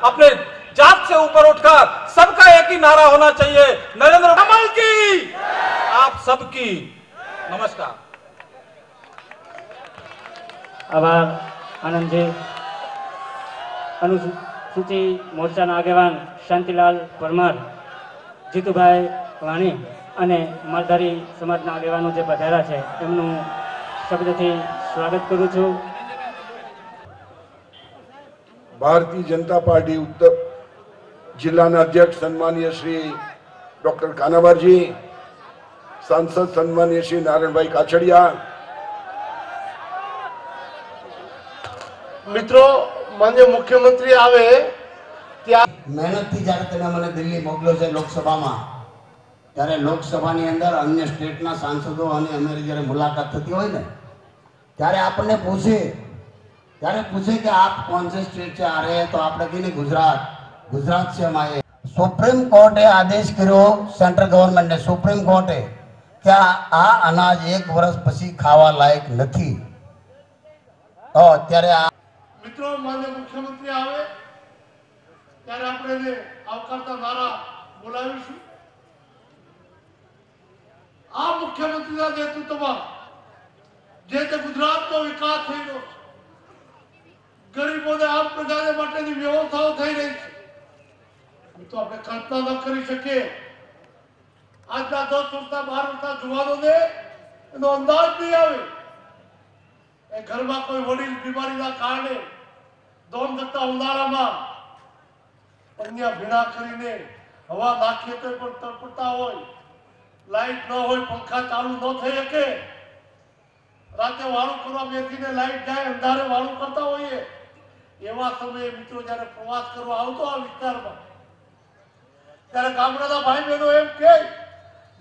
अपने जात से ऊपर उठकर सबका एक ही नारा होना चाहिए, नरेंद्र कमल की, आप सबकी। नमस्कार। आभार आनंदजी। अनुसूची मोर्चाના આગેવાન શાંતિલાલ પરમાર, જીતુભાઈ વાણી અને માલધારી સમાજના આગેવાનો જે પધાર્યા છે એમનું શબ્દથી સ્વાગત કરું છું। भारतीय जनता पार्टी उत्तर जिला अध्यक्ष सन्माननीय श्री डॉक्टर कानावर जी, सांसद सन्माननीय श्री नारायण भाई काछड़िया, मित्रों माननीय मुख्यमंत्री आवे त्या मेहनत थी जारे तमे मने दिल्ली मोकल्यो छे लोकसभामां, त्यारे लोकसभानी अंदर अन्य स्टेटना सांसदों अने अमेरी ज्यारे मुलाकात थती होय ने त्यारे आपने पूछे कि आप कौन से स्टेट से आ रहे हैं, तो आपने कही गुजरात से हम आए। सुप्रीम कोर्टे आदेश कर्यो, सेंट्रल गवर्नमेंट ने, सुप्रीम कोर्टे क्या आ अनाज एक वर्ष पछी खावा लायक नथी। त्यारे मित्रों माननीय मुख्यमंत्री आवे त्यारे आपणे ने आवकारता नारा बोलावीशुं। आ मुख्यमंत्रीना नेतृत्वमां जे ते गुजरातनो विकास थई रह्यो छे, गरीबोने आम प्रजाने माटेनी व्यवस्थाओ થઈ રહી છે, તો આપણે કલ્પના ન કરી શકીએ। આજના 10 વર્ષના 12 વર્ષના જુવાનોને એનો અંદાજ નહીં આવે। એ ઘરમાં કોઈ વડીલ બીમારીના કારણે દોન કરતા ઉનાળામાં પન્યા ભીણા કરીને હવા નાખીએ તો પણ તડપડતા હોય, લાઈટ ન હોય, પંખા ચાલુ ન થઈ શકે, રાતે વાળું કરવા બેસીને લાઈટ જાય, અંધારે વાળું કરતા હોઈએ। એવા સમયે મિત્રો જ્યારે પ્રવાસ કરવા આવતો આ વિસ્તારમાં ત્યારે ગામડાના ભાઈ બહેનો એમ કહે,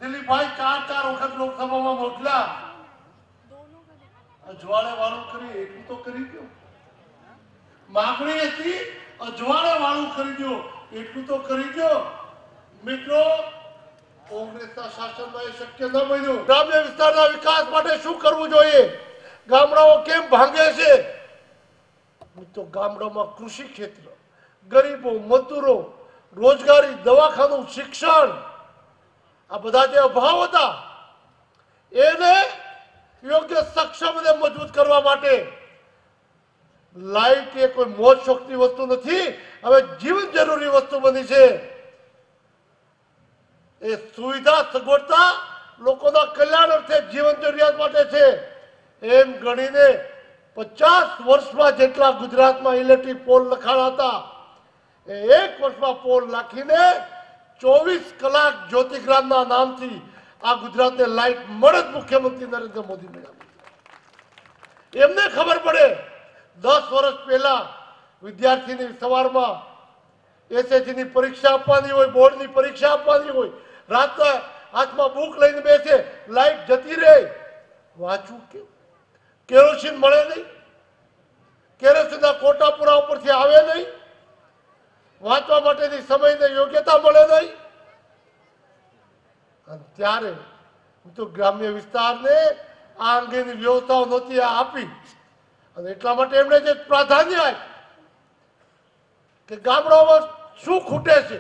દિલીપભાઈ 4 વખત લોકસભામાં મોકલ્યા, અજવાળે વાળું કરી એટલું તો કરી દો। માગણી હતી અજવાળે વાળું કરી દો, એટલું તો કરી દો। મિત્રો કોંગ્રેસના શાસનમાં એ શક્ય ન બન્યું। ગ્રામ્ય વિસ્તારના વિકાસ માટે શું કરવું જોઈએ, ગામડાઓ કેમ ભાંગે છે? तो गामडों में कृषि क्षेत्र, गरीबों, मजदूरों, रोजगारी, दवाखानु, शिक्षण, आ बधा जे अभाव था एने योग्य सक्षम ने मजबूत करवा माटे लाइट ए कोई मोज शोखनी वस्तु नहीं, हवे जीवन जरूरी वस्तु बनी छे। ए सुविधा सगवड़ता लोकोना कल्याण अर्थे जीवन जरूरियात माटे छे। एम गणीने 50 वर्ष में जेटला गुजरात में इलेक्ट्रिक पोल लखाड़ा था, एक वर्ष में पोल नाखीने 24 कलाक ज्योतिग्राम नाम थी आ गुजरात ने लाइट मळत मुख्यमंत्री नरेंद्र मोदी मिला। एमने खबर पड़े 10 वर्ष पहला विद्यार्थी ने सवार में एसएससी की परीक्षा आपवानी होय, बोर्ड की परीक्षा आपवानी होय, रात हाथ में बुक लईने बेसे, लाइट जती रहे, वाँचू क्यों? केरोसिन मळे नहीं, केरोसिनना कोटा पूरा उपरथी आवे नहीं, वाँचवा माटेनी समयने योग्यता मळे नहीं। त्यारे तो ग्राम्य विस्तारने आ अंगेनी व्यवस्थाओ नहोती आपी अने એટલા માટે એમણે જે પ્રાધાન્ય આપ્યું કે ગામડાઓમાં શું ખૂટે છે,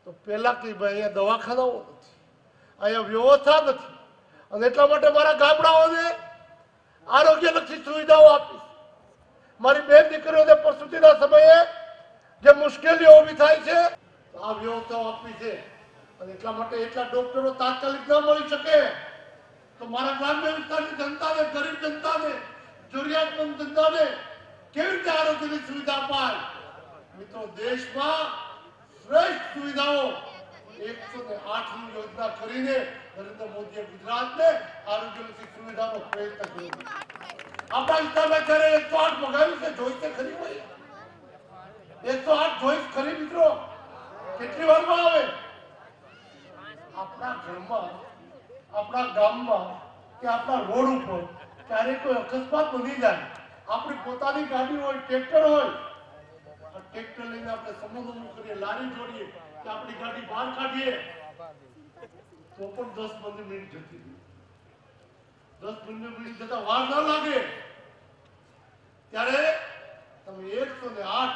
તો પહેલા કે ભાઈ અહીંયા દવાખાનાઓ નથી, અહીંયા વ્યવસ્થા નથી, અને એટલા માટે મારા ગામડાઓને આરોગ્યલક્ષી સુવિધાઓ આપી। મારી બેન દીકરીઓને પ્રસૂતિના સમયે જે મુશ્કેલીઓ ઊભી થાય છે આ વ્યવસ્થાઓ આપી છે, અને એટલા માટે એટલા ડોક્ટરો તાત્કાલિક ન મળી શકે તો મારા ગ્રામ્ય વિસ્તારની જનતાને, ગરીબ જનતાને, જરૂરિયાતમંદ જનતાને કેવી રીતે આરોગ્યની સુવિધા અપાય? મિત્રો દેશમાં શ્રેષ્ઠ સુવિધાઓ 108 ની યોજના કરીને નરેન્દ્ર મોદીએ ગુજરાતને આરોગ્યલક્ષી સુવિધાનો પ્રયત્ન કર્યો। આપણા વિસ્તારમાં જ્યારે 108 મગાવ્યું છે, જોઈ છે ખરી હોય 108 જોઈ ખરી મિત્રો? કેટલી વારમાં આવે? આપણા ઘરમાં, આપણા ગામમાં કે આપણા રોડ ઉપર ક્યારે કોઈ અકસ્માત બની જાય, આપણી પોતાની ગાડી હોય, ટ્રેક્ટર હોય, ટ્રેક્ટર લઈને આપણે સમૂહ કરીએ, લારી જોડીએ કે આપણી ગાડી બહાર કાઢીએ તો પણ 10-15 મિનિટ જતી રહી। 10-15 મિનિટ જતા વાર ન લાગે ત્યારે તમે 108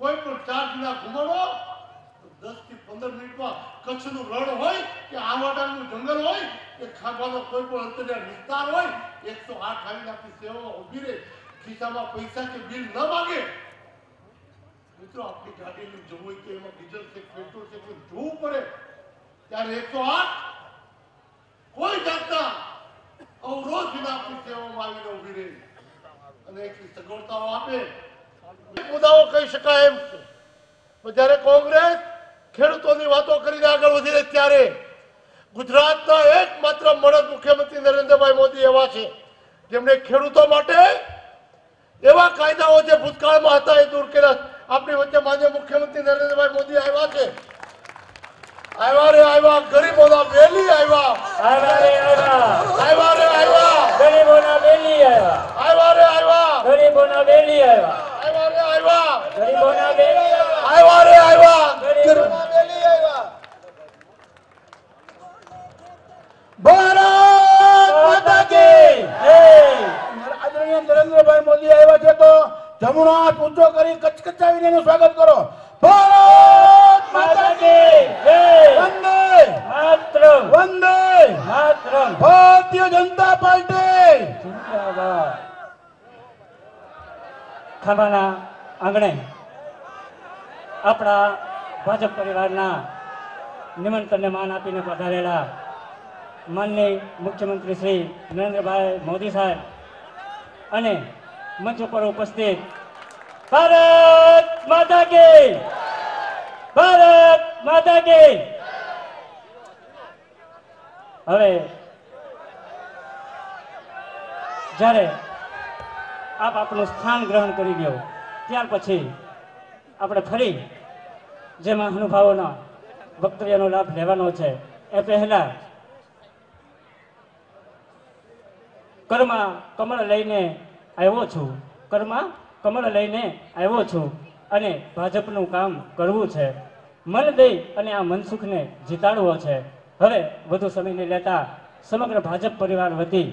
કોઈ પણ 4 દિના ઘુમાડો 10 થી 15 મિનિટમાં કચ્છનું રણ હોય કે આવાડાનું જંગલ હોય કે ખાંભાનો કોઈ પણ અંતરિયાળ વિસ્તાર હોય 108 આવીને આપણી સેવામાં ઊભી રહે, ખિસ્સામાં પૈસા કે બિલ ન માગે. મિત્રો આપણી ગાડીનું જવું હોય તો એમાં ડીઝલ છે, પેટ્રોલ છે, જોવું પડે. ત્યારે 108 કોઈ જાતના અવરોધ વિના આપણી સેવામાં આવીને ઊભી રહે અને એટલી સગવડતાઓ આપે. મુદ્દાઓ કહી શકાય એમ છે. જ્યારે કોંગ્રેસ ખેડૂતોની વાતો કરીને આગળ વધી રહી ત્યારે ગુજરાતના એકમાત્ર મળદ મુખ્યમંત્રી નરેન્દ્રભાઈ મોદી એવા છે જેમણે ખેડૂતો માટે એવા કાયદાઓ જે ભૂતકાળમાં હતા એ દૂર કર્યા. આપણી વચ્ચે માન્ય મુખ્યમંત્રી નરેન્દ્રભાઈ મોદી આવ્યા છે. આવ્યા રે આવ્યા, ગરીબોના વેલી આવ્યા. આવ્યા રે આવ્યા, આવ્યા રે આવ્યા, ગરીબોના વેલી આવ્યા. આવ્યા રે આવ્યા, ગરીબોના વેલી આવ્યા. આવ્યા રે આવ્યા, ગરીબોના વેલી આવ્યા. આવ્યા રે આવ્યા, ગરીબોના વેલી આવ્યા. ભારત માતા કી જય. આદરણીય નરેન્દ્રભાઈ મોદી આવ્યા છે તો જમણો હાથ ઊંચો કરી કચકચાવીને એનું સ્વાગત કરો. ભારત માતા કી જય. વંદે માતરમ, વંદે માતરમ. ભારતીય જનતા પાર્ટી. જિંદાબાદ. ખાંભાના આંગણે આપણા ભાજપ પરિવારના નિમંત્રણને માન આપીને પધારેલા માનનીય મુખ્યમંત્રી શ્રી નરેન્દ્રભાઈ મોદી સાહેબ અને મંચ ઉપર ઉપસ્થિત ભારત માતા કી, ભારત માતા કી. હવે જ્યારે આપ આપણું સ્થાન ગ્રહણ કરી લ્યો ત્યાર પછી આપણે ફરી જે મહાનુભાવોના વક્તવ્યનો લાભ લેવાનો છે એ પહેલા કરમાં કમળ લઈને આવ્યો છું, કરમાં કમળ લઈને આવ્યો છું અને ભાજપનું કામ કરવું છે, મન દઈ અને આ મનસુખને જીતાડવો છે. હવે વધુ સમયને લેતા સમગ્ર ભાજપ પરિવાર વતી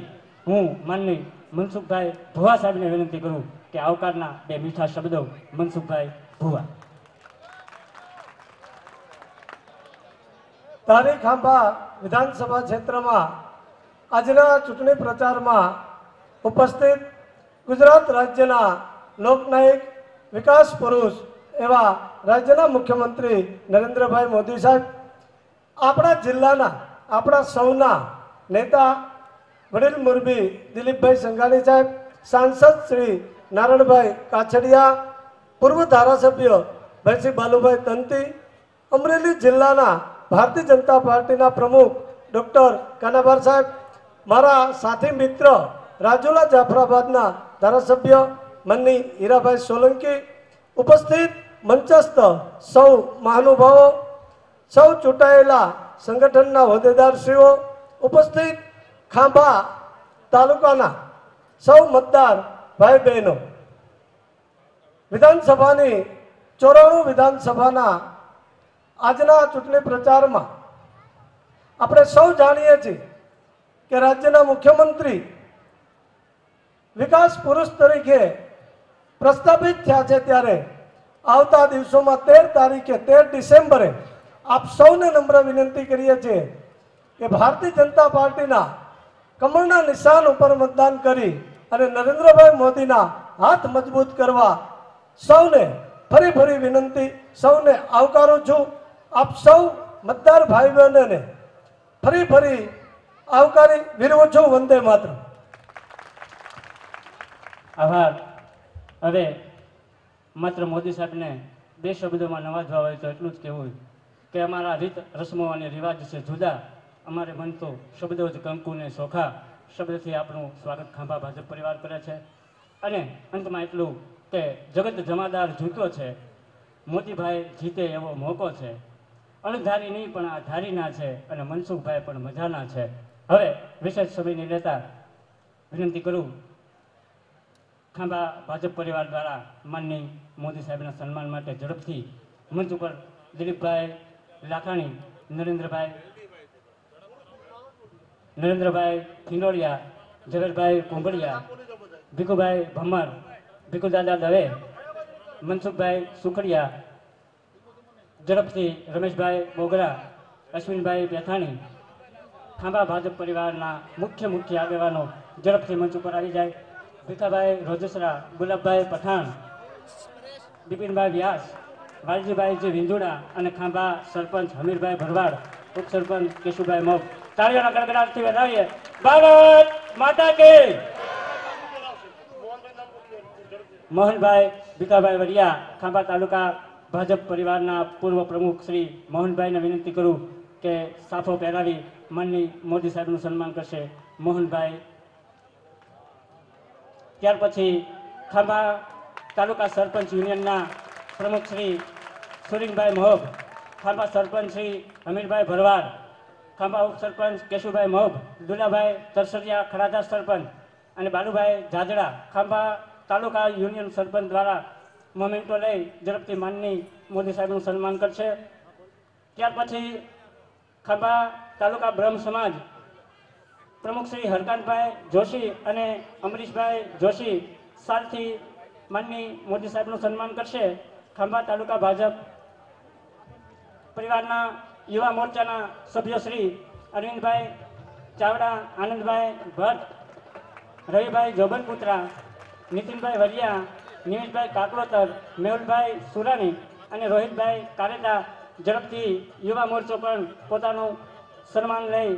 હું માનની મનસુખભાઈ ભુવા સાહેબને વિનંતી કરું કે આવકારના 2 મીઠા શબ્દો. મનસુખભાઈ ભુવા. તારીખ ખાંભા વિધાનસભા ક્ષેત્રમાં આજના ચૂંટણી પ્રચારમાં ઉપસ્થિત ગુજરાત રાજ્યના લોકનાયક વિકાસ પુરુષ એવા રાજ્યના મુખ્યમંત્રી નરેન્દ્રભાઈ મોદી સાહેબ, આપણા જિલ્લાના આપણા સૌના નેતા વડીલ મુરબી દિલીપભાઈ સંઘાણી સાહેબ, સાંસદ શ્રી નારણભાઈ કાછડિયા, પૂર્વ ધારાસભ્ય ભાઈશ્રી બાલુભાઈ તંતી, અમરેલી જિલ્લાના ભારતીય જનતા પાર્ટીના પ્રમુખ ડૉક્ટર કાનાભાર સાહેબ, મારા સાથી મિત્ર રાજુલા જાફરાબાદના ધારાસભ્ય મન્ની હીરાભાઈ સોલંકી, ઉપસ્થિત મંચસ્થ સૌ મહાનુભાવો, સૌ ચૂંટાયેલા સંગઠનના હોદ્દેદારશ્રીઓ, ઉપસ્થિત ખાંભા તાલુકાના સૌ મતદાર ભાઈ બહેનો, વિધાનસભાની 94 વિધાનસભાના આજના ચૂંટણી પ્રચારમાં આપણે સૌ જાણીએ છીએ કે રાજ્યના મુખ્યમંત્રી વિકાસ પુરુષ તરીકે પ્રસ્થાપિત થયા છે ત્યારે આવતા દિવસોમાં 13 તારીખે 13 ડિસેમ્બરે આપ સૌને નમ્ર વિનંતી કરીએ છીએ કે ભારતીય જનતા પાર્ટીના કમળના નિશાન ઉપર મતદાન કરી અને નરેન્દ્રભાઈ મોદીના હાથ મજબૂત કરવા સૌને ફરી ફરી વિનંતી, સૌને આવકારું છું. આપ સૌ મતદાર ભાઈ બહેનોને ફરી ફરી આવકારી વિરવું છું. વંદે માતરમ. આભાર. હવે માત્ર મોદી સાહેબને 2 શબ્દોમાં નવાજવા હોય તો એટલું જ કહેવું કે અમારા રીત રસમો અને રિવાજ છે જુદા, અમારે મન તો શબ્દો જ કંકુને સોખા. શબ્દથી આપણું સ્વાગત ખાંભા ભાજપ પરિવાર કરે છે. અને અંતમાં એટલું કે જગત જમાદાર જૂતો છે, મોતીભાઈ જીતે એવો મોકો છે, અણધારી નહીં પણ આ ધારીના છે અને મનસુખભાઈ પણ મજાના છે. હવે વિશેષ સમયની લેતા વિનંતી કરું ખાંભા ભાજપ પરિવાર દ્વારા માનની મોદી સાહેબના સન્માન માટે ઝડપથી મંચ ઉપર દિલીપભાઈ લાખાણી, નરેન્દ્રભાઈ ખીંડોળિયા, ઝવેરભાઈ કુંભળિયા, ભીખુભાઈ ભમર, ભીખુદાદા દવે મનસુખભાઈ સુખડિયા, ઝડપથી રમેશભાઈ બોગરા, અશ્વિનભાઈ પેથાણી, ખાંભા ભાજપ પરિવારના મુખ્ય આગેવાનો ઝડપથી મંચ ઉપર આવી જાય. ભીખાભાઈ રોજસરા, ગુલાબભાઈ પઠાણ, બિપિનભાઈ વ્યાસ, વાલજીભાઈ જી વિંજુડા અને ખાંભા સરપંચ હમીરભાઈ ભરવાડ, ઉપસરપંચ કેશુભાઈ મોગ. તાળીઓના ગડગડાટથી વધાવીએ. ભારત માતા કી. મોહનભાઈ ભીખાભાઈ વડિયા, ખાંભા તાલુકા ભાજપ પરિવારના પૂર્વ પ્રમુખ શ્રી મોહનભાઈને વિનંતી કરું કે સાફો પહેરાવી માનની મોદી સાહેબનું સન્માન કરશે. મોહનભાઈ. ત્યાર પછી ખાંભા તાલુકા સરપંચ યુનિયનના પ્રમુખ શ્રી સુરીનભાઈ મહોબ, ખાંભા સરપંચ શ્રી હમીરભાઈ ભરવાડ, ખાંભા ઉપસરપંચ કેશુભાઈ મહોબ, દુલાભાઈ તરસરિયા ખડાદા સરપંચ અને બાલુભાઈ જાજડા, ખાંભા તાલુકા યુનિયન સરપંચ દ્વારા મોમેન્ટો લઈ ઝડપથી માનની મોદી સાહેબનું સન્માન કરશે. ત્યાર પછી ખાંભા તાલુકા બ્રહ્મ સમાજ પ્રમુખ શ્રી હરકાંતભાઈ જોશી અને અમરીશભાઈ જોશી સાલથી માનની મોદી સાહેબનું સન્માન કરશે. ખાંભા તાલુકા ભાજપ પરિવારના યુવા મોરચાના સભ્ય શ્રી અરવિંદભાઈ ચાવડા, આનંદભાઈ ભટ્ટ, રવિભાઈ જોબનપુત્રા, નીતિનભાઈ વરિયા, નિમેશભાઈ કાકરોતર, મેહુલભાઈ સુરાણી અને રોહિતભાઈ કારેડા ઝડપથી યુવા મોરચો પણ પોતાનું સન્માન લઈ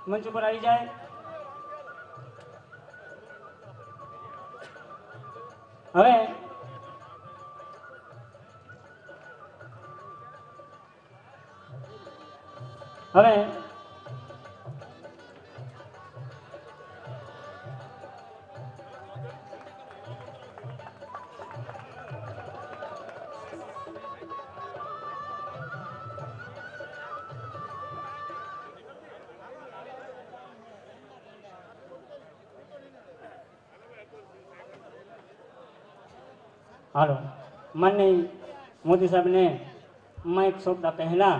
મંચ ઉપર આવી જાય. હવે હાલો माननीय मोदी साहब ने माइक सौंपता पहला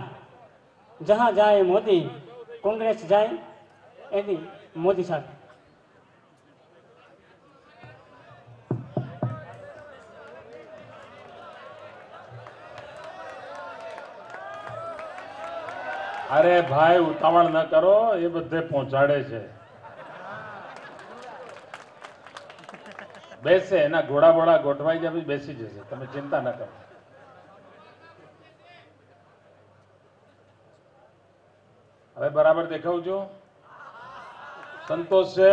जहां जाए मोदी कांग्रेस जाए यदि मोदी साहब. अरे भाई उतावળ न करो ये બધે પહોંચાડે છે. બેસે એના ઘોડા બોડા ગોઠવાઈ જાય બેસી જશે, તમે ચિંતા ન કરો. હવે બરાબર દેખાવ છું? સંતોષ છે?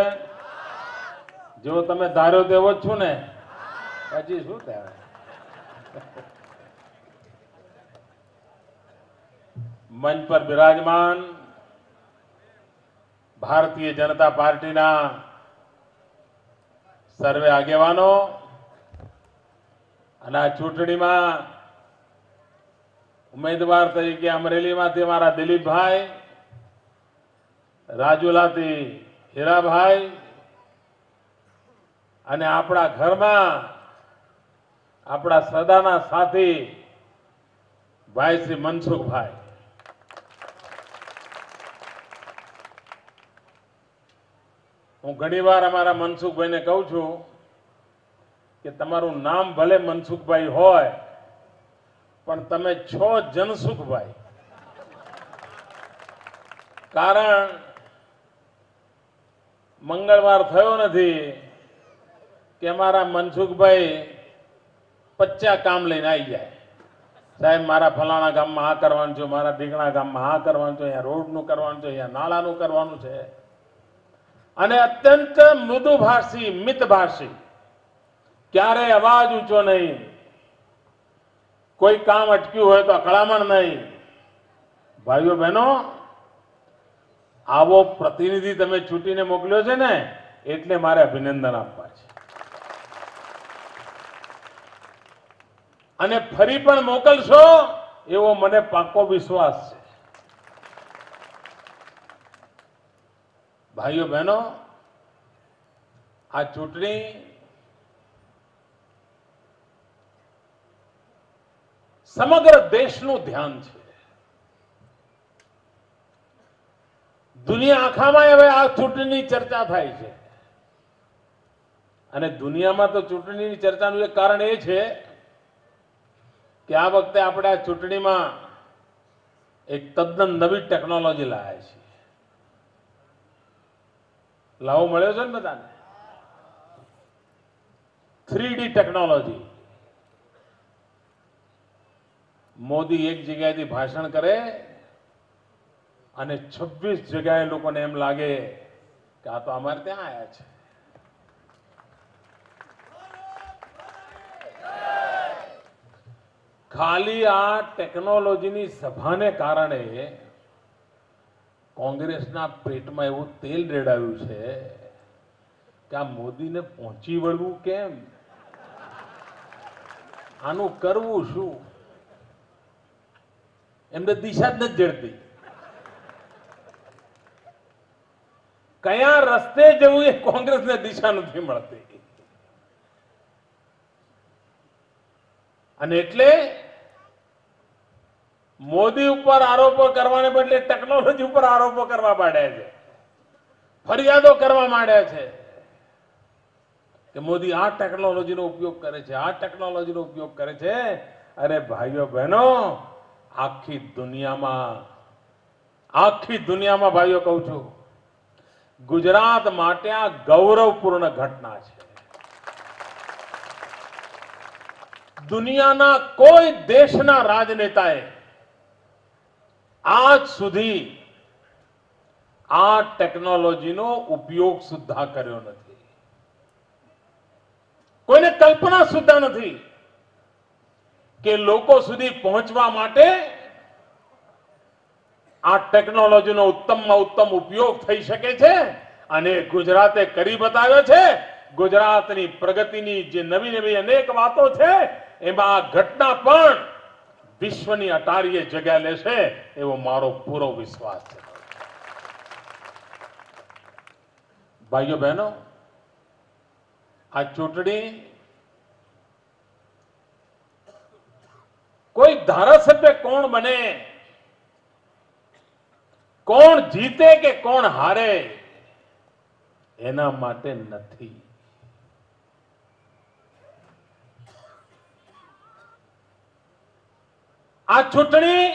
જેવો તમે ધાર્યો તેવો જ છું ને? હજી શું થાય? મંચ પર બિરાજમાન ભારતીય જનતા પાર્ટીના સર્વે આગેવાનો અને આ ચૂંટણીમાં ઉમેદવાર તરીકે અમરેલીમાંથી મારા દિલીપભાઈ, રાજુલાથી હીરાભાઈ અને આપણા ઘરમાં આપણા સદાના સાથી ભાઈ શ્રી મનસુખભાઈ. હું ઘણીવાર અમારા મનસુખભાઈને કહું છું કે તમારું નામ ભલે મનસુખભાઈ હોય પણ તમે છો જનસુખભાઈ. કારણ મંગળવાર થયો નથી કે અમારા મનસુખભાઈ 50 કામ લઈને આવી જાય. સાહેબ મારા ફલાણા ગામમાં આ કરવાનું છે, મારા ઢીકણા ગામમાં આ કરવાનું છે, અહીંયા રોડનું કરવાનું છે, અહીંયા નાળાનું કરવાનું છે. અને અત્યંત મૃદુભાષી મિતભાષી, ક્યારે અવાજ ઊંચો નહીં, કોઈ કામ અટક્યું હોય તો અકળામણ નહીં. ભાઈઓ બહેનો, આવો પ્રતિનિધિ તમે ચૂંટીને મોકલ્યો છે ને એટલે મારે અભિનંદન આપવા છે. અને ફરી પણ મોકલશો એવો મને પાકો વિશ્વાસ છે. ભાઈઓ બહેનો, આ ચૂંટણી સમગ્ર દેશનું ધ્યાન છે. દુનિયા આખામાં હવે આ ચૂંટણીની ચર્ચા થાય છે. અને દુનિયામાં તો ચૂંટણીની ચર્ચાનું એક કારણ એ છે કે આ વખતે આપણે આ ચૂંટણીમાં એક તદ્દન નવી ટેકનોલોજી લાયા છીએ. લાવો મળ્યો છે ને બધાને? 3D technology. મોદી એક જગ્યાએથી ભાષણ કરે અને 26 જગ્યાએ લોકોને એમ લાગે કે આ તો અમારે ત્યાં આવ્યા છે. ખાલી આ ટેકનોલોજીની સભાને કારણે કોંગ્રેસના પેટમાં એવું તેલ રેડાયું છે કે આ મોદીને પહોંચી વળવું કેમ, આનું કરવું શું, એમને દિશા જ નથી જડતી. કયા રસ્તે જવું એ કોંગ્રેસને દિશા નથી મળતી. અને એટલે મોદી ઉપર આરોપો કરવાને બદલે ટેકનોલોજી ઉપર આરોપો કરવા માંડ્યા છે, ફરિયાદો કરવા માંડ્યા છે કે મોદી આ ટેકનોલોજીનો ઉપયોગ કરે છે, આ ટેકનોલોજીનો ઉપયોગ કરે છે. અરે ભાઈઓ બહેનો, આખી દુનિયામાં ભાઈઓ કહું છું, ગુજરાત માટે આ ગૌરવપૂર્ણ ઘટના છે. દુનિયાના કોઈ દેશના રાજનેતાએ આજ સુધી આ ટેકનોલોજીનો ઉપયોગ સુદ્ધા કર્યો નથી. કોઈને કલ્પના સુદ્ધા નથી કે લોકો સુધી પહોંચવા માટે આ ટેકનોલોજીનો ઉત્તમમાં ઉત્તમ ઉપયોગ થઈ શકે છે. અને ગુજરાતે કરી બતાવ્યો છે. ગુજરાતની પ્રગતિની જે નવી નવી અનેક વાતો છે એમાં આ ઘટના પણ વિશ્વની અટારીએ જગ્યા લેશે એવો મારો પૂરો વિશ્વાસ છે. ભાઈઓ બહેનો, આ ચૂંટણી કોઈ ધારાસભ્ય કોણ બને, કોણ જીતે કે કોણ હારે એના માટે નથી. આ ચૂંટણી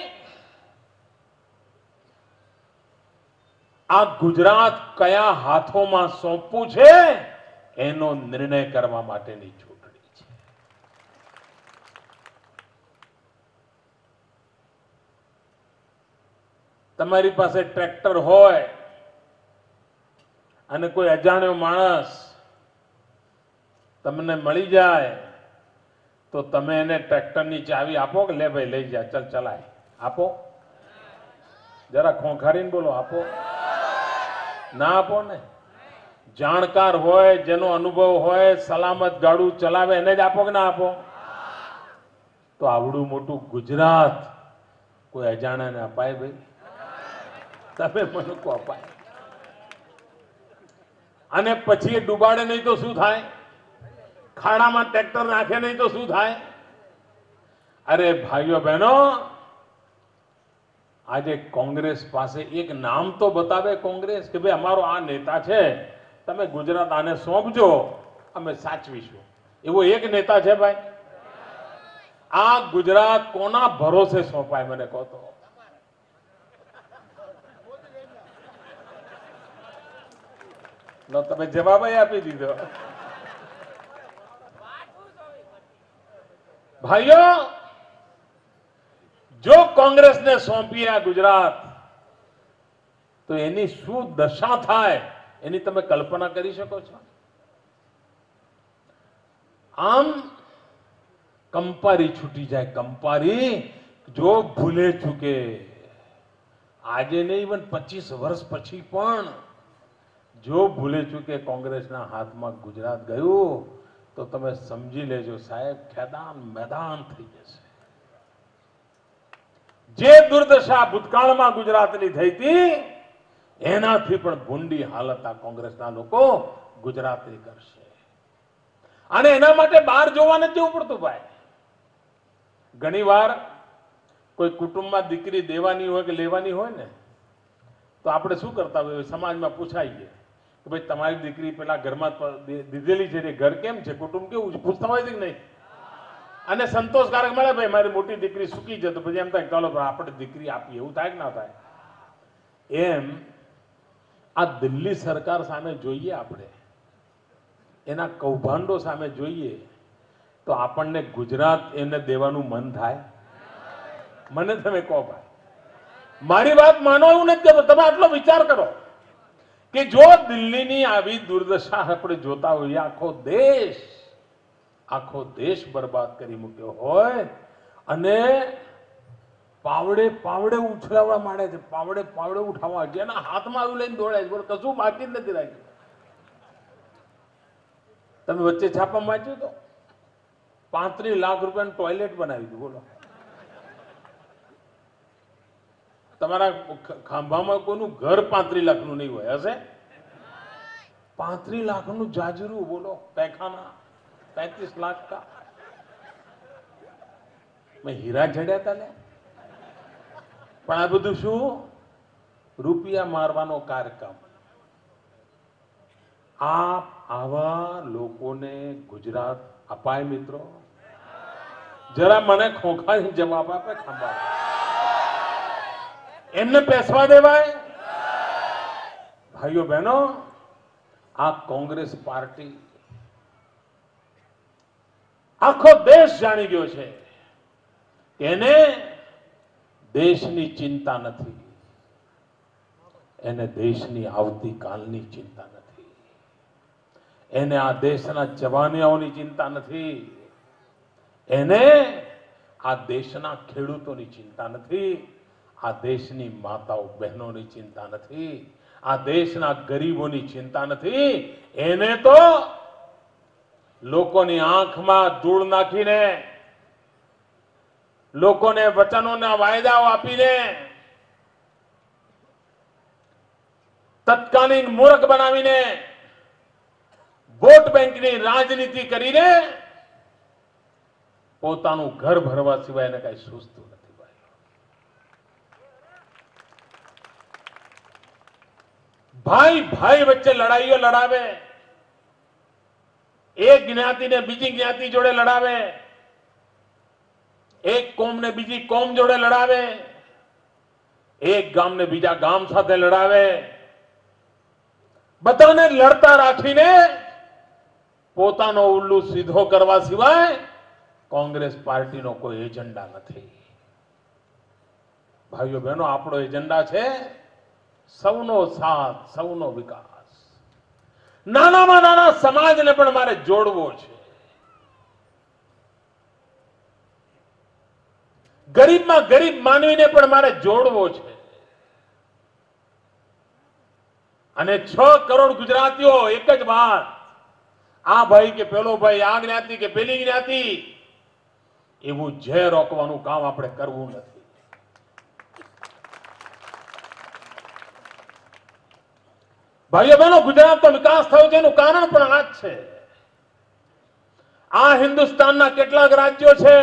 આ ગુજરાત કયા હાથોમાં સોંપવું છે એનો નિર્ણય કરવા માટેની ચૂંટણી છે. તમારી પાસે ટ્રેક્ટર હોય અને કોઈ અજાણ્યો માણસ તમને મળી જાય તો તમે એને ટ્રેક્ટરની ચાવી આપો કે લે ભાઈ લઈ જા, ચલ ચલાય? આપો? જરા ખોંખારીને બોલો, આપો? ના આપો ને. જાણકાર હોય, જેનો અનુભવ હોય, સલામત ગાડું ચલાવે એને જ આપો કે ના આપો? તો આવડું મોટું ગુજરાત કોઈ અજાણાને અપાય ભાઈ? તમે મને કો અપાય? અને પછી એ ડૂબાડે નહીં તો શું થાય? ખાડામાં ટ્રેક્ટર નાખે નહીં તો શું થાય? અરે ભાઈઓ બહેનો, આજે કોંગ્રેસ પાસે એક નામ તો બતાવે કોંગ્રેસ કે ભાઈ અમારો આ નેતા છે, તમે ગુજરાત આને સોંપજો, અમે સાચવીશું. એવો એક નેતા છે ભાઈ? આ ગુજરાત કોના ભરોસે સોંપાય મને કહો તો? તમે જવાબ આપી દીધો. ભાઈઓ, જો કોંગ્રેસને સોંપીએ આ ગુજરાત તો એની શું દશા થાય એની તમે કલ્પના કરી શકો છો? આમ કંપારી છૂટી જાય, કંપારી જો ભૂલે ચૂકે. આજે નહીં, ઇવન 25 વર્ષ પછી પણ જો ભૂલે ચૂકે કોંગ્રેસના હાથમાં ગુજરાત ગયું તો તમે સમજી લેજો સાહેબ, ખેદાન મેદાન થઈ જશે. જે દુર્દશા ભૂતકાળમાં ગુજરાતની થઈ હતી એનાથી પણ ભૂંડી હાલત આ કોંગ્રેસના લોકો ગુજરાતની કરશે. અને એના માટે બહાર જોવા નથી જવું પડતું ભાઈ. ઘણીવાર કોઈ કુટુંબમાં દીકરી દેવાની હોય કે લેવાની હોય ને તો આપણે શું કરતા હોય, સમાજમાં પૂછાઈએ કે ભાઈ તમારી દીકરી પેલા ઘરમાં દીધેલી છે, ઘર કેમ છે, કુટુંબ કેવું છે, પૂછતા હોય છે કે નહીં? અને સંતોષકારક મળે, ભાઈ મારી મોટી દીકરી સુખી છે, તો પછી એમ થાય ચાલો આપણે દીકરી આપીએ, એવું થાય કે ના થાય? એમ આ દિલ્હી સરકાર સામે જોઈએ, આપણે એના કૌભાંડો સામે જોઈએ તો આપણને ગુજરાત એને દેવાનું મન થાય? મને તમે કહો ભાઈ, મારી વાત માનો એવું નથી કહેતો, તમે આટલો વિચાર કરો કે જો દિલ્હીની આવી દુર્દશા આપણે જોતા હોઈએ, આખો દેશ બરબાદ કરી મૂક્યો હોય અને પાવડે પાવડે ઉછળાવવા માંડે છે, પાવડે પાવડે ઉઠાવવા, જેના હાથમાં આવ્યું લઈને દોડે છે, કશું બાકી જ નથી રાખ્યું. તમે વચ્ચે છાપામાં વાંચ્યું તો 35 લાખ રૂપિયાનું ટોયલેટ બનાવી દીધું. બોલો, તમારા ખાંભામાં કોઈનું ઘર 35 લાખનું નહીં હોય? હશે? 35 લાખનું જાજરું, બોલો, તહેખાના 35 लाख का. મેં હીરા જડ્યા હતા ને, પણ આ બધું શું? રૂપિયા મારવાનો કાર્યક્રમ. આવા લોકોને ગુજરાત અપાય? મિત્રો જરા મને ખોખાની જવાબ આપે. ખાંભા એમને પેસવા દેવાય? ભાઈઓ બહેનો, આ કોંગ્રેસ પાર્ટી આખો દેશ જાણી ગયો છે કે એને દેશની ચિંતા નથી, એને દેશની આવતીકાલની ચિંતા નથી, એને આ દેશના જવાનોની ચિંતા નથી, એને આ દેશના ખેડૂતોની ચિંતા નથી, આ દેશની માતાઓ બહેનોની ચિંતા નથી, આ દેશના ગરીબોની ચિંતા નથી. એને તો લોકોની આંખમાં ધૂળ નાખીને, લોકોને વચનોના વાયદાઓ આપીને, તત્કાલીન મૂર્ખ બનાવીને, વોટ બેંકની રાજનીતિ કરીને પોતાનું ઘર ભરવા સિવાય એને કઈ સૂઝતું નથી. ભાઈ ભાઈ વચ્ચે લડાઈઓ લડાવે, એક જ્ઞાતિને બીજી જ્ઞાતિ જોડે લડાવે, એક કોમને બીજી કોમ જોડે લડાવે, એક ગામને બીજા ગામ સાથે લડાવે, બધાને લડતા રાખીને પોતાનો ઉલ્લુ સીધો કરવા સિવાય કોંગ્રેસ પાર્ટીનો કોઈ એજન્ડા નથી. ભાઈઓ બહેનો, આપણો એજન્ડા છે સૌનો સાથ, સૌનો વિકાસ. નાનામાં નાના સમાજને પણ મારે જોડવો છે, ગરીબમાં ગરીબ માનવીને પણ મારે જોડવો છે. અને 6 કરોડ ગુજરાતીઓ એક જ વાત, આ ભાઈ કે પેલો ભાઈ, આ જ્ઞાતિ કે પેલી જ્ઞાતિ, એવું જે રોકવાનું કામ આપણે કરવું નથી. ભાઈઓ બહેનો, ગુજરાતનો વિકાસ થયો છે એનું કારણ પણ આ જ છે. આ હિન્દુસ્તાનના કેટલાક રાજ્યો છે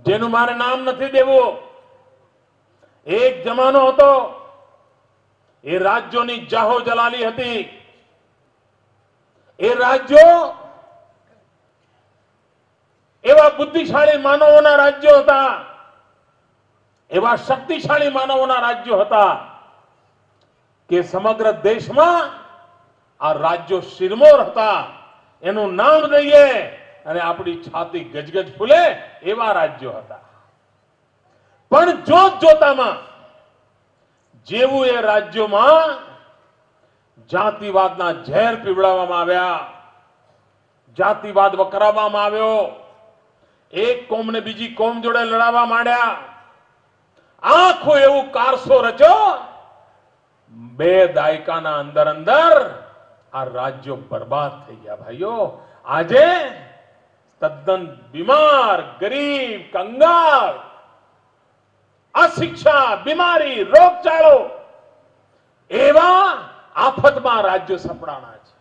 જેનું મારે નામ નથી દેવું. એક જમાનો હતો, એ રાજ્યોની જાહો જલાલી હતી. એ રાજ્યો એવા બુદ્ધિશાળી માનવોના રાજ્યો હતા, એવા શક્તિશાળી માનવોના રાજ્યો હતા કે સમગ્ર દેશમાં આ રાજ્યો શિરમોર હતા. એનું નામ દઈએ અને આપણી છાતી ગજગજ ફૂલે એવા રાજ્યો હતા. પણ જોત જોતામાં જેવું એ રાજ્યોમાં જાતિવાદના ઝેર પીવડાવવામાં આવ્યા, જાતિવાદ વકરાવવામાં આવ્યો, એક કોમને બીજી કોમ જોડે લડાવવા માંડ્યા, આખું એવું કારસો રચ્યો. 2 દાયકાના અંદર અંદર આ રાજ્યો બરબાદ થઈ ગયા. ભાઈઓ, આજે તદ્દન બીમાર, ગરીબ, કંગાળ, અશિક્ષા, બીમારી, રોગચાળો એવા આફતમાં રાજ્યો સપડાણા છે.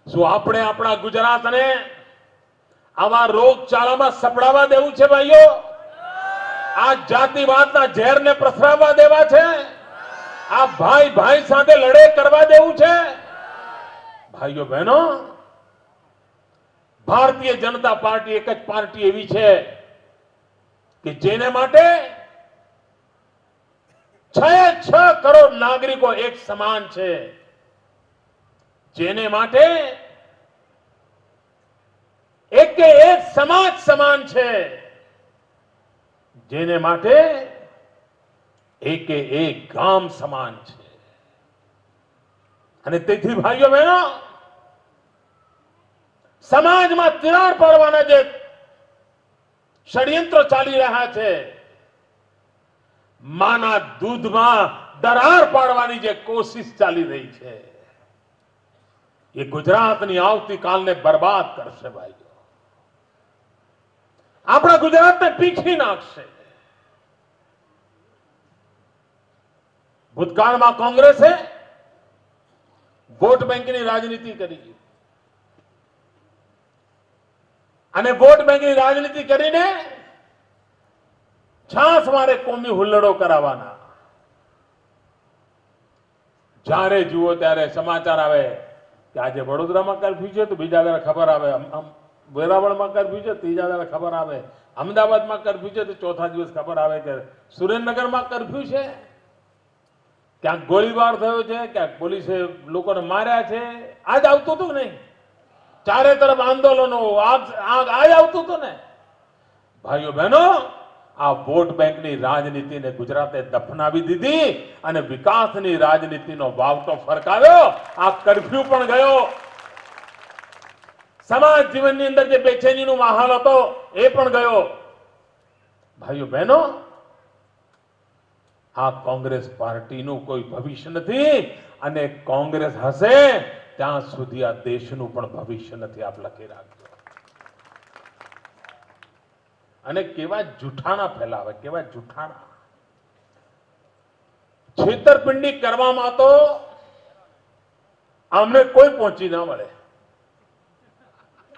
શું આપણે આપણા ગુજરાતને આવા રોગચાળામાં સપડાવા દેવું છે? ભાઈઓ, આ જાતિવાદના ઝેરને પ્રસરાવવા દેવા છે? આ ભાઈ ભાઈ સાથે લડે કરવા દેવું છે? ભાઈઓ બહેનો, ભારતીય જનતા પાર્ટી એક જ પાર્ટી એવી છે કે જેને માટે 6 કરોડ નાગરિકો એક સમાન છે, જેને માટે એક સમાજ સમાન છે, જેને માટે એક ગામ સમાન છે. અને તેથી ભાઈઓ બહેનો, સમાજમાં તિરાડ પાડવાના જે ષડયંત્રો ચાલી રહ્યા છે, માના દૂધમાં દરાર પાડવાની જે કોશિશ ચાલી રહી છે, એ ગુજરાતની આવતીકાલને બરબાદ કરશે ભાઈઓ. આપણા ગુજરાતને પીખી નાખશે. ભૂતકાળમાં કોંગ્રેસે વોટ બેંકની રાજનીતિ કરી અને વોટ બેંકની રાજનીતિ કરીને છાસ મારે કોમી હુલ્લડો કરાવવાના. જ્યારે જુઓ ત્યારે સમાચાર આવે કે આજે વડોદરામાં કર્ફ્યુ છે તો બીજા દાડે ખબર આવે, વેરાવળમાં કર્ફ્યુ છે ત્રીજા દાડે ખબર આવે, અમદાવાદમાં કર્ફ્યુ છે તો ચોથા દિવસ ખબર આવે કે સુરેન્દ્રનગરમાં કર્ફ્યુ છે, ક્યાંક ગોળીબાર થયો છે, ક્યાંક પોલીસે લોકોને માર્યા છે. આજ આવતું હતું નહીં, ચારે તરફ આંદોલનો, આજ આવતું હતું ને. ભાઈઓ બહેનો, આ વોટ બેંકની રાજનીતિને ગુજરાતે દફનાવી દીધી અને વિકાસની રાજનીતિનો વાવટો ફરકાવ્યો. આ કર્ફ્યુ પણ ગયો. સમાજ જીવનની અંદર જે બેચેનીનો માહોલ હતો એ પણ ગયો. ભાઈઓ બહેનો, આ કોંગ્રેસ પાર્ટીનું કોઈ ભવિષ્ય નથી અને કોંગ્રેસ હશે ત્યાં સુધી આ દેશનું પણ ભવિષ્ય નથી. આપ લખી રાખજો. અને કેવા જૂઠાણા ફેલાવે, કેવા જૂઠાણા. છેતરપિંડી કરવામાં તો અમને કોઈ પહોંચી ના મળે,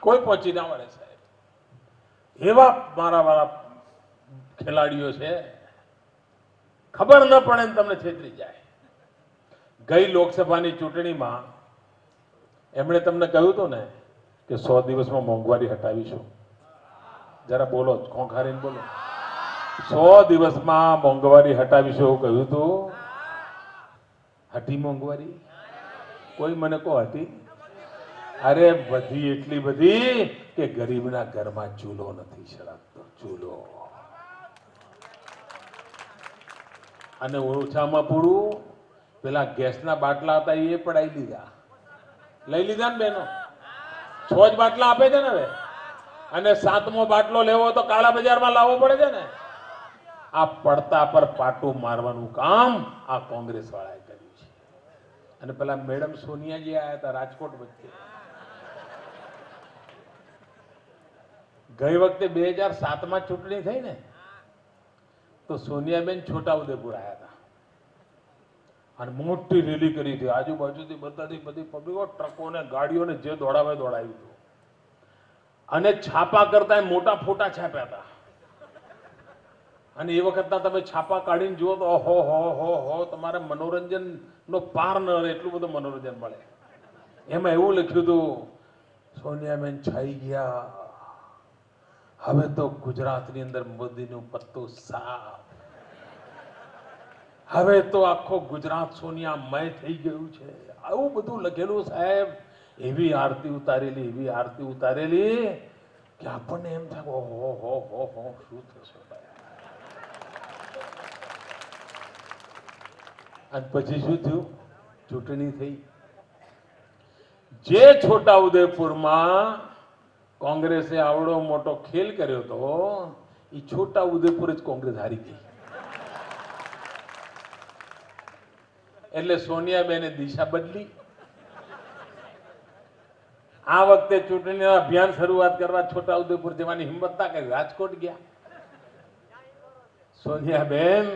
કોઈ પહોંચી ના મળે સાહેબ. એવા મારા વાળા ખેલાડીઓ છે, ખબર ન પડે ને તમને છેતરી જાય. ગઈ લોકસભાની ચૂંટણીમાં એમણે તમને કહ્યું હતું ને કે 100 દિવસમાં મોંઘવારી હટાવીશું. જરા બોલો, ખોખારીને બોલો. 100 દિવસમાં મોંઘવારી હટાવીશું એવું કહ્યું હતું. હટી મોંઘવારી? કોઈ મને કહો હટી? અરે બધી એટલી બધી કે ગરીબના ઘરમાં ચૂલો નથી સળગતો, ચૂલો. અને ઓછામાં પૂરું પેલા ગેસના બાટલા હતા એ પડાવી લીધા. લઈ લીધા ને બહેનો? 6 જ બાટલા આપે છે ને હવે. અને 7મો બાટલો લેવો તો કાળા બજારમાં લાવવો પડે છે ને. આ પડતા પર પાટું મારવાનું કામ આ કોંગ્રેસ વાળાએ કર્યું છે. અને પેલા મેડમ સોનિયાજી આયા હતા રાજકોટ વચ્ચે. ગઈ વખતે 2007માં ચૂંટણી થઈ ને તો સોનિયાબેન છોટાઉદેપુર આવ્યા હતા અને મોટી રેલી કરી હતી. આજુબાજુથી બધી પબ્લિકો, ટ્રકોને, ગાડીઓને જે દોડાવે દોડાવ્યું હતું. અને છાપા કરતા મોટા ફોટા છાપ્યા હતા. અને એ વખતના તમે છાપા કાઢીને જુઓ તો ઓહો હો તમારે મનોરંજન નો પાર ન રહે એટલું બધું મનોરંજન મળે. એમાં એવું લખ્યું હતું, સોનિયાબેન છાઈ ગયા, હવે તો ગુજરાતની અંદર મોદીનું પત્તું સાફ, હવે તો આખો ગુજરાત સોનિયામય થઈ ગયું છે. આવું બધું લખેલું સાહેબ. એવી આરતી ઉતારેલી કે આપણને એમ થાય ઓહો શું થશે. અને પછી શું થયું? ચૂંટણી થઈ. જે છોટાઉદેપુરમાં કોંગ્રેસે આવડો મોટો ખેલ કર્યો હતો એ છોટાઉદેપુર જ કોંગ્રેસ હારી ગઈ. એટલે સોનિયાબેને દિશા બદલી. આ વખતે ચૂંટણીના અભિયાન શરૂઆત કરવા છોટાઉદેપુર જવાની હિંમત ના કરી, રાજકોટ ગયા. સોનિયાબેન,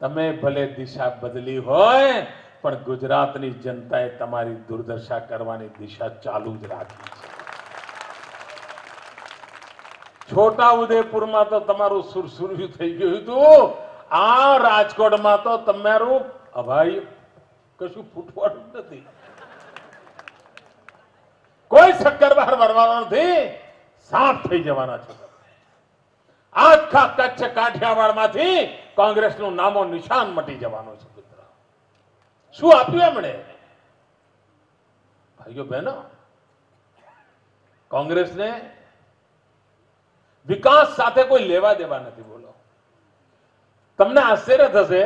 તમે ભલે દિશા બદલી હોય પણ ગુજરાતની જનતાએ તમારી દુર્દશા કરવાની દિશા ચાલુ જ રાખી છે. છોટાઉદેપુરમાં તો તમારું સુરસુર્યું થઈ ગયું હતું. આ રાજકોટમાં તો તમારું અભાઈ કશું ફૂટવાનું નથી. કોઈ કોઈ શક્કર બહાર વળવાનો નથી, સાફ થઈ જવાના છો. આખા કચ્છ કાઠિયાવાડમાંથી કોંગ્રેસનું નામો નિશાન મટી જવાનું છે. મિત્ર, શું આપ્યું એમણે? ભાઈઓ બહેનો, કોંગ્રેસને વિકાસ સાથે કોઈ લેવા દેવા નથી. બોલો, તમને આશ્ચર્ય થશે,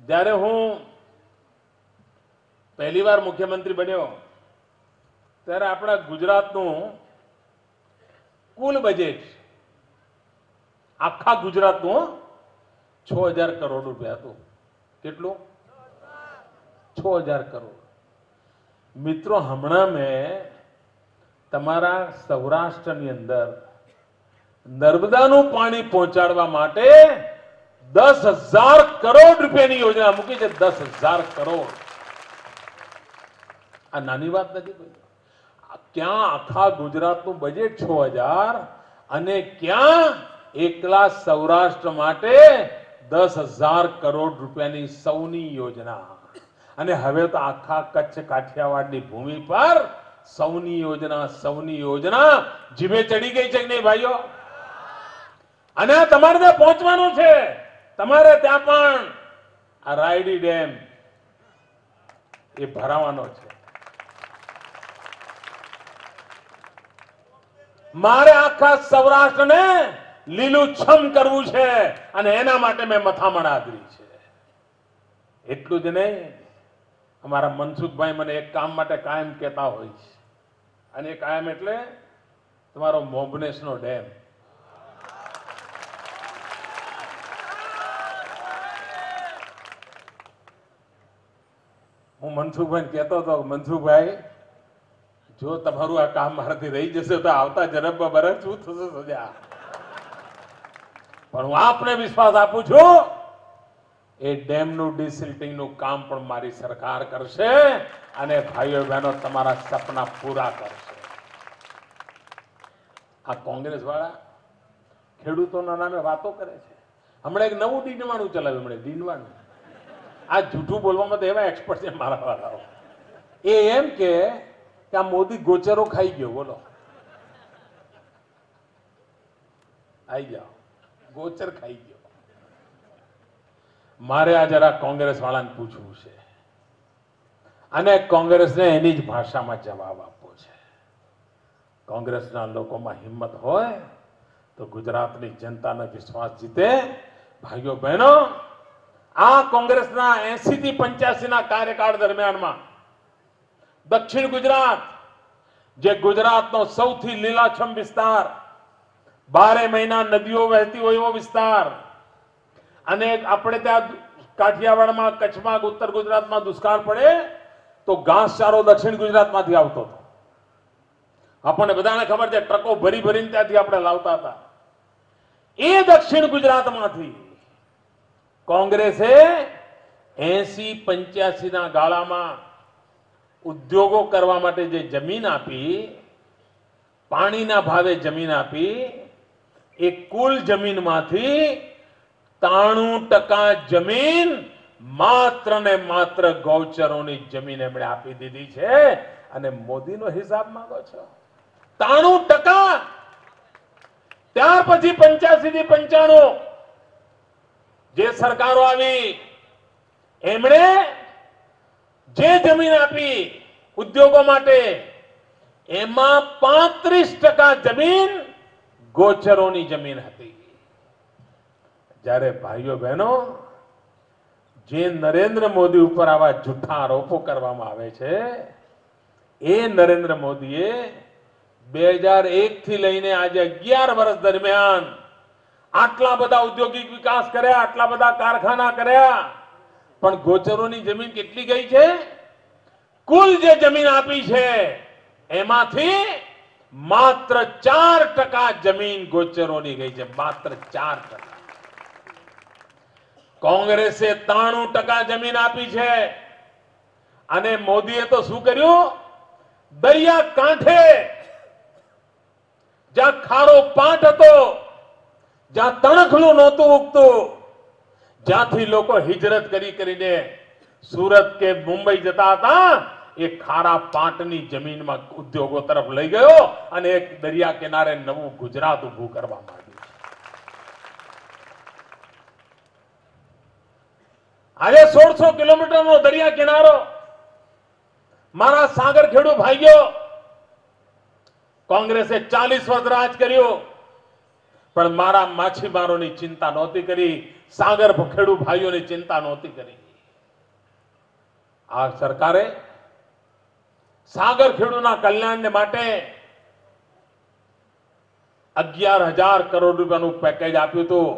જ્યારે હું પહેલી વાર મુખ્યમંત્રી બન્યો ત્યારે આપણા ગુજરાતનું કુલ બજેટ આખા ગુજરાતનું 6000 કરોડ રૂપિયા હતું. કેટલું? 6000 કરોડ. મિત્રો, હમણાં મેં તમારા સૌરાષ્ટ્રની અંદર નર્મદાનું પાણી પહોંચાડવા માટે 10,000 કરોડ રૂપિયાની યોજના મૂકી છે. 10,000 કરોડ. આ નાની વાત નથી. ક્યાં આખા ગુજરાતનું બજેટ 6000 અને ક્યાં એકલા સૌરાષ્ટ્ર માટે 10,000 કરોડ રૂપિયાની સૌની યોજના. અને હવે તો આખા કચ્છ કાઠિયાવાડની ભૂમિ પર સૌની યોજના જીભે ચડી ગઈ છે કે નહીં ભાઈઓ? અને તમારે ત્યાં પહોંચવાનું છે. તમારે ત્યાં પણ આ રાયડી ડેમ એ ભરાવાનો છે. મારે આખા સૌરાષ્ટ્રને લીલુંછમ કરવું છે અને એના માટે મેં મથામણ આદરી છે. એટલું જ નહીં, અમારા મનસુખભાઈ મને એક કામ માટે કાયમ કહેતા હોય છે, અને કાયમ એટલે તમારો મોભનેશનો ડેમ. હું મનસુખભાઈ કહેતો હતો, મનસુખભાઈ, જો તમારું આ કામ મારાથી રહી જશે તો આવતા જન્મમાં બરસ શું થશે સજા. પણ હું આપને વિશ્વાસ આપું છું, એ ડેમનું ડિસિલ્ટિંગનું કામ પણ મારી સરકાર કરશે અને ભાઈઓ બહેનો તમારા સપના પૂરા કરશે. આ કોંગ્રેસ વાળા ખેડૂતોના નામે વાતો કરે છે. હમણાં એક નવું ડીનવાણું ચલાવ્યું. હમણાં ડીનવાણું, આ જૂઠું બોલવામાં તો એવા એક્સપર્ટ છે મારા વાળાઓ. એ એમ કે આ મોદી ગોચરો ખાઈ ગયો. બોલો, આઈ જાઓ, ગોચર ખાઈ ગયો. મારે આ જરા કોંગ્રેસ વાળાને પૂછવું છે અને કોંગ્રેસને એની જ ભાષામાં જવાબ આપવો છે. કોંગ્રેસના લોકોમાં હિંમત હોય તો ગુજરાતની જનતાનો વિશ્વાસ જીતે. ભાઈઓ બહેનો, આ કોંગ્રેસના 80 થી 85 ના કાર્યકાળ દરમિયાનમાં દક્ષિણ ગુજરાત, જે ગુજરાતનો સૌથી લીલાછમ વિસ્તાર, 12 મહિના નદીઓ વહેતી હોય એવો વિસ્તાર, અને આપણે ત્યાં કાઠિયાવાડમાં, કચ્છમાં, ઉત્તર ગુજરાતમાં દુષ્કાળ પડે તો ઘાસચારો દક્ષિણ ગુજરાતમાંથી આવતો હતો. આપણને બધાને ખબર છે, ટ્રકો ભરી ભરીને ત્યાંથી આપણે લાવતા હતા. એ દક્ષિણ ગુજરાતમાંથી કોંગ્રેસે 80-85 ના ગાળામાં ઉદ્યોગો કરવા માટે જે જમીન આપી, પાણીના ભાવે જમીન આપી, એ કુલ જમીનમાંથી 93% જમીન માત્ર ને માત્ર ગૌચરોની જમીન એમણે આપી દીધી છે. અને મોદીનો હિસાબ માંગો છો? 93%. ત્યાર પછી 85 થી 95 જે સરકારો આવી, એમણે જે જમીન આપી ઉદ્યોગો માટે, એમાં 35% જમીન ગોચરોની જમીન હતી. જ્યારે ભાઈઓ બહેનો, જે નરેન્દ્ર મોદી ઉપર આવા જૂઠા આરોપો કરવામાં આવે છે, એ નરેન્દ્ર મોદીએ 2001 થી લઈને આજે 11 વર્ષ દરમિયાન આટલા બધા ઔદ્યોગિક વિકાસ કર્યા, આટલા બધા કારખાના કર્યા, પણ ગોચરોની જમીન કેટલી ગઈ છે? કુલ જે જમીન આપી છે એમાંથી માત્ર 4% જમીન ગોચરોની ગઈ છે. માત્ર 4%. કોંગ્રેસે 93% જમીન આપી છે. અને મોદીએ તો શું કર્યું? દરિયા કાંઠે, જ્યાં ખારો પાટ હતો, જ્યાં તણખલું નહોતું ઉગતું, જ્યાંથી લોકો હિજરત કરીને સુરત કે મુંબઈ જતા હતા, એ ખારા પાટની જમીનમાં ઉદ્યોગો તરફ લઈ ગયો અને એક દરિયા કિનારે નવું ગુજરાત ઊભું કરવા માંડ્યું છે. આજે 1600 કિલોમીટરનો દરિયા કિનારો મારા સાગર ખેડૂ ભાઈઓ, કોંગ્રેસે 40 વર્ષ રાજ કર્યું પણ મારા માછીમારોની ચિંતા નહોતી કરી, સાગર ખેડૂ ભાઈઓની ચિંતા નહોતી કરી. આ સરકારે સાગર ખેડૂના કલ્યાણ માટે 11,000 કરોડ રૂપિયાનું પેકેજ આપ્યું હતું.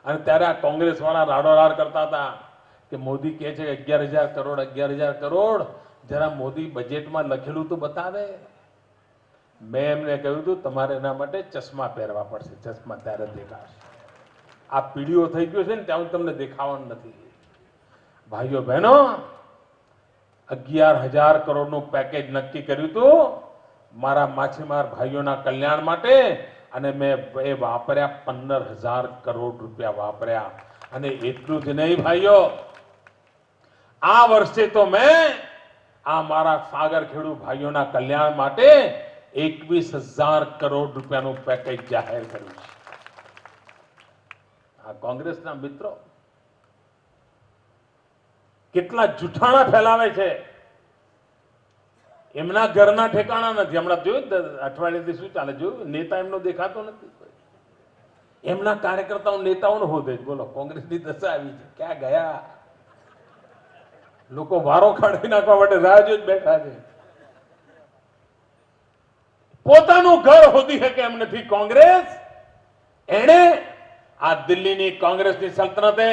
અને ત્યારે આ કોંગ્રેસ વાળા રાડોરાડ કરતા હતા કે મોદી કહે છે કે 11,000 કરોડ, જરા મોદી બજેટમાં લખેલું તો બતાવે. મેં એમને કહ્યું હતું તમારે એના માટે ચશ્મા પહેરવા પડશે, ચશ્મા ત્યારે દેખાશે. આ પીડીઓ થઈ ગયો છે ને ત્યાં તમને દેખાવાનું નથી. ભાઈઓ બહેનો, 11,000 કરોડનું પેકેજ નક્કી કર્યું હતું મારા માછીમાર ભાઈઓના કલ્યાણ માટે, અને મેં એ વાપર્યા 15,000 કરોડ રૂપિયા વાપર્યા. અને એટલું જ નહીં ભાઈઓ, આ વર્ષે તો મેં આ મારા સાગર ખેડૂ ભાઈઓના કલ્યાણ માટે 21,000 કરોડ રૂપિયાનું પેકેજ જાહેર કર્યું છે. આ કોંગ્રેસના મિત્રો કેટલા જૂઠાણા ફેલાવે છે. એમના ઘરના ઠેકાણા નથી. હમણાં જોયું અઠવાડિયેથી શું ચાલે જોયું, નેતા એમનો દેખાતો નથી. એમના કાર્યકર્તાઓ નેતાઓનો હોદે. બોલો કોંગ્રેસની દશા આવી છે. ક્યાં ગયા? લોકો વારો કાઢી નાખવા માટે રાહ જોઈ બેઠા છે. પોતાનું ઘર હોદી શકે એમ નથી કોંગ્રેસ. એને આ દિલ્હીની કોંગ્રેસની સલ્તનતે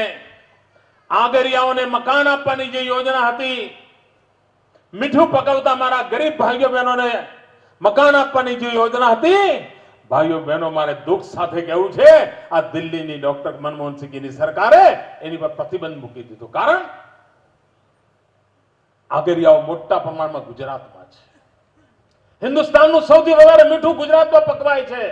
આગરિયાઓને મકાન આપવાની જે યોજના હતી, મીઠું પકવતા મારા ગરીબ ભાઈઓ બહેનોને મકાન આપવાની જે યોજના હતી, ભાઈઓ બહેનો મારે દુઃખ સાથે કહેવું છે આ દિલ્હીની ડોક્ટર મનમોહન સિંહની સરકારે એની પર પ્રતિબંધ મૂકી દીધો. કારણ આગરિયાઓ મોટા પ્રમાણમાં ગુજરાતમાં છે. હિન્દુસ્તાનનું સૌથી વધારે મીઠું ગુજરાતમાં પકવાય છે.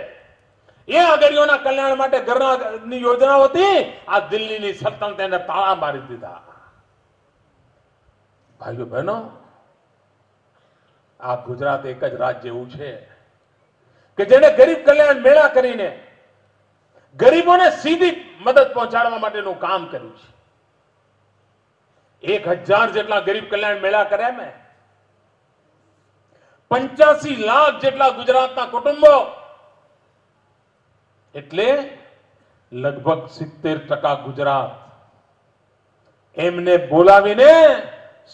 એ આગરિયોના કલ્યાણ માટે ઘરની યોજનાઓ હતી, આ દિલ્હીની સલ્તનતે એને તાળા મારી દીધા. ભાઈઓ બહેનો, આ ગુજરાત એક જ રાજ્ય એવું છે કે જેને ગરીબ કલ્યાણ મેળા કરીને ગરીબોને સીધી મદદ પહોંચાડવા માટેનું કામ કર્યું છે. 1,000 જેટલા ગરીબ કલ્યાણ મેળા કર્યા મેં. 85 લાખ જેટલા ગુજરાતના કુટુંબો, એટલે લગભગ 70% ગુજરાત, એમને બોલાવીને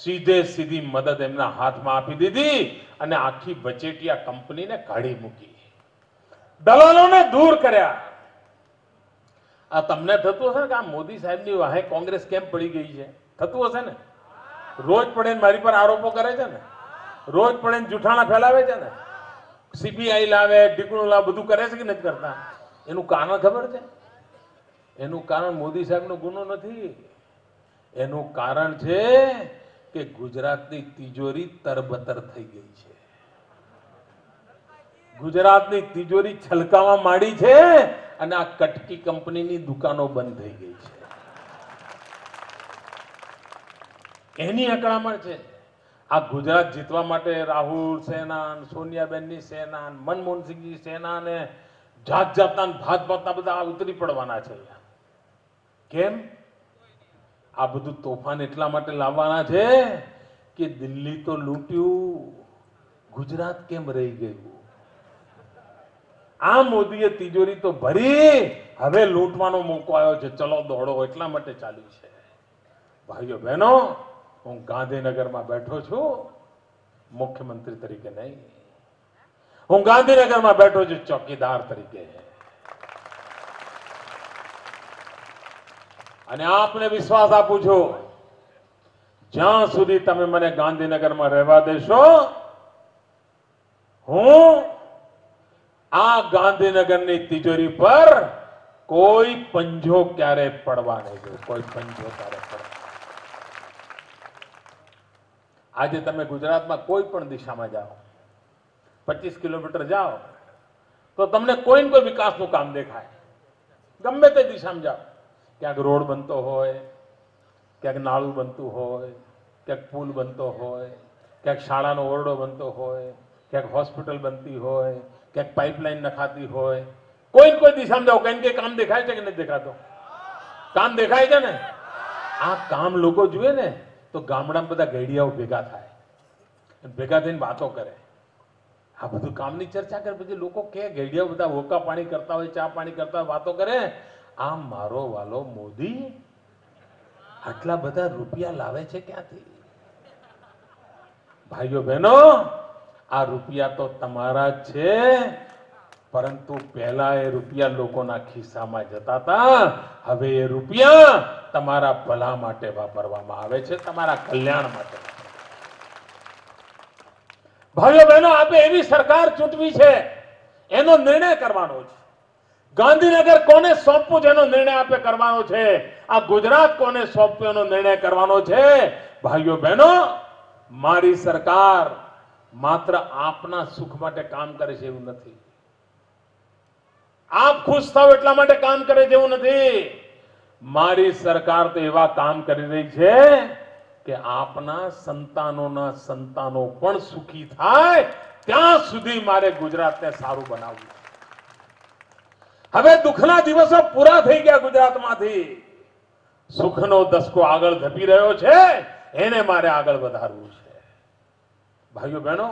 સીધી મદદ એમના હાથમાં આપી દીધી અને આખી વચેટિયા કંપનીને કાઢી મૂકી, દલાલોને દૂર કર્યા. આ તમને થતું હશે ને કે આ મોદી સાહેબની વાહે કોંગ્રેસ કેમ પડી ગઈ છે? થતું હશે ને? રોજ પડે મારી પર આરોપો કરે છે ને, રોજ પડે જૂઠાણા ફેલાવે છે ને, સીબીઆઈ લાવે, ઢીકણું લાવે, બધું કરે છે કે નથી કરતા? એનું કારણ ખબર છે? એનું કારણ મોદી સાહેબનો ગુનો નથી. એનું કારણ છે કે ગુજરાતની તિજોરી તરબતર થઈ ગઈ છે. ગુજરાતની તિજોરી છલકાવા માંડી છે અને આ કટકી કંપનીની દુકાનો બંધ થઈ ગઈ છે. એની અકળામણ છે. આ ગુજરાત જીતવા માટે રાહુલ સેના, સોનિયાબેનની સેના, મનમોહનસિંહની સેના ને જાતના ભાતભાતના બધા ઉતરી પડવાના છે. કેમ? આ બધું તોફાન એટલા માટે લાવવાના છે કે દિલ્હી તો લૂંટ્યું, ગુજરાત કેમ રહી ગયું? આ મોદીએ તિજોરી તો ભરી, હવે લૂંટવાનો મોકો આવ્યો છે, ચલો દોડો, એટલા માટે ચાલ્યું છે. ભાઈઓ બહેનો, હું ગાંધીનગરમાં બેઠો છું મુખ્યમંત્રી તરીકે નહીં, હું ગાંધીનગરમાં બેઠો છું ચોકીદાર તરીકે. અને આપને વિશ્વાસ આપું છું, જ્યાં સુધી તમે મને ગાંધીનગરમાં રહેવા દેશો, હું આ ગાંધીનગરની તિજોરી પર કોઈ પંજો ક્યારે પડવા નહીં દઉં. કોઈ પંજો ક્યારે પડવા. આજે તમે ગુજરાતમાં કોઈ પણ દિશામાં જાઓ, 25 કિલોમીટર જાઓ તો તમને કોઈ ને કોઈ વિકાસનું કામ દેખાય. ગમે તે દિશામાં જાઓ, ક્યાંક રોડ બનતો હોય, ક્યાંક નાળું બનતું હોય, ક્યાંક પુલ બનતો હોય, ક્યાંક શાળાનો ઓરડો બનતો હોય, ક્યાંક હોસ્પિટલ બનતી હોય, ક્યાંક પાઇપલાઇન નખાતી હોય, કોઈ દિશામાં જાઓ કઈ કઈ કામ દેખાય છે કે નથી દેખાતો? કામ દેખાય છે ને? આ કામ લોકો જુએ ને તો ગામડામાં બધા ગેડિયાઓ ભેગા થાય, ભેગા થઈને વાતો કરે, આ બધું કામની ચર્ચા કરે, પછી લોકો કે ગેડિયાઓ બધા હોકા પાણી કરતા હોય, ચા પાણી કરતા હોય, વાતો કરે. આ મારો વાલો મોદી આટલા બધા રૂપિયા લાવે છે ક્યાંથી? ભાઈઓ બહેનો, આ રૂપિયા તો તમારા જ છે, પરંતુ પહેલા એ રૂપિયા લોકોના ખિસ્સામાં જતા હતા, હવે એ રૂપિયા તમારા ભલા માટે વાપરવામાં આવે છે, તમારા કલ્યાણ માટે. ભાઈઓ બહેનો, આપે એવી સરકાર ચૂંટવી છે, એનો નિર્ણય કરવાનો છે. ગાંધીનગર કોને સોંપવું છે એનો નિર્ણય આપે કરવાનો છે. આ ગુજરાત કોને સોંપવું એનો નિર્ણય કરવાનો છે. ભાઈઓ બહેનો, મારી સરકાર માત્ર આપના સુખ માટે કામ કરે છે એવું નથી, આપ ખુશ થાવ એટલા માટે કામ કરે છે એવું નથી. મારી સરકાર તો એવા કામ કરી રહી છે કે આપના સંતાનોના સંતાનો પણ સુખી થાય ત્યાં સુધી મારે ગુજરાતને સારું બનાવવું. હવે દુઃખના દિવસો પૂરા થઈ ગયા ગુજરાતમાંથી, સુખનો દસકો આગળ ધપી રહ્યો છે, એને મારે આગળ વધારવું છે. ભાઈઓ બહેનો,